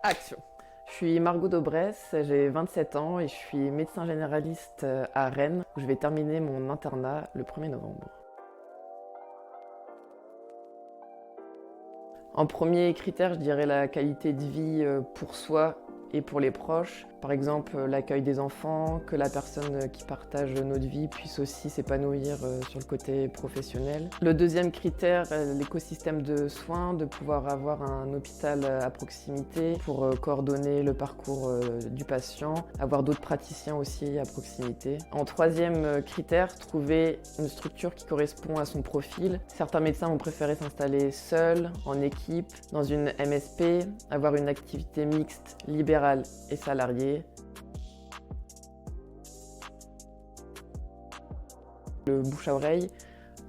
Action. Je suis Margot Daubresse, j'ai 27 ans et je suis médecin généraliste à Rennes où je vais terminer mon internat le 1er novembre. En premier critère, je dirais la qualité de vie pour soi et pour les proches. Par exemple, l'accueil des enfants, que la personne qui partage notre vie puisse aussi s'épanouir sur le côté professionnel. Le deuxième critère, l'écosystème de soins, de pouvoir avoir un hôpital à proximité pour coordonner le parcours du patient, avoir d'autres praticiens aussi à proximité. En troisième critère, trouver une structure qui correspond à son profil. Certains médecins vont préférer s'installer seuls, en équipe, dans une MSP, avoir une activité mixte, libérale et salariée. Le bouche à oreille,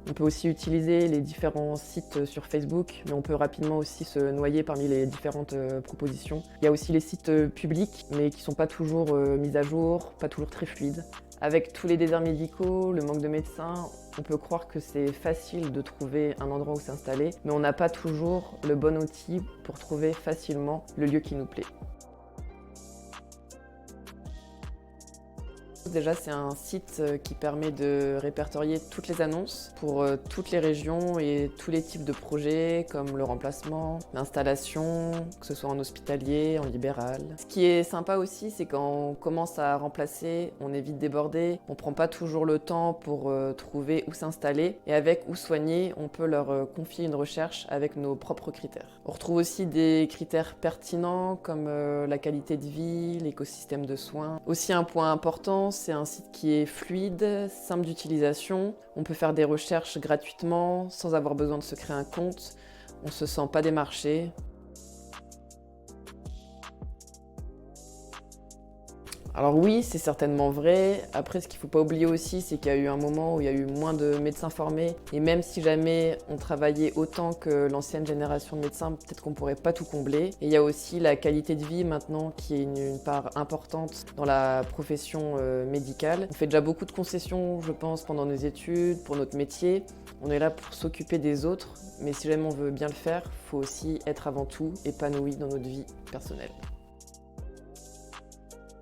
on peut aussi utiliser les différents sites sur Facebook, mais on peut rapidement aussi se noyer parmi les différentes propositions. Il y a aussi les sites publics, mais qui ne sont pas toujours mis à jour, pas toujours très fluides. Avec tous les déserts médicaux, le manque de médecins, on peut croire que c'est facile de trouver un endroit où s'installer, mais on n'a pas toujours le bon outil pour trouver facilement le lieu qui nous plaît. Déjà, c'est un site qui permet de répertorier toutes les annonces pour toutes les régions et tous les types de projets comme le remplacement, l'installation, que ce soit en hospitalier, en libéral. Ce qui est sympa aussi, c'est quand on commence à remplacer, on est vite débordé, on prend pas toujours le temps pour trouver où s'installer et avec où soigner, on peut leur confier une recherche avec nos propres critères. On retrouve aussi des critères pertinents comme la qualité de vie, l'écosystème de soins. Aussi un point important, c'est un site qui est fluide, simple d'utilisation. On peut faire des recherches gratuitement, sans avoir besoin de se créer un compte. On ne se sent pas démarché. Alors oui, c'est certainement vrai. Après, ce qu'il ne faut pas oublier aussi, c'est qu'il y a eu un moment où il y a eu moins de médecins formés. Et même si jamais on travaillait autant que l'ancienne génération de médecins, peut-être qu'on ne pourrait pas tout combler. Et il y a aussi la qualité de vie maintenant qui est une part importante dans la profession médicale. On fait déjà beaucoup de concessions, je pense, pendant nos études, pour notre métier. On est là pour s'occuper des autres, mais si jamais on veut bien le faire, il faut aussi être avant tout épanoui dans notre vie personnelle.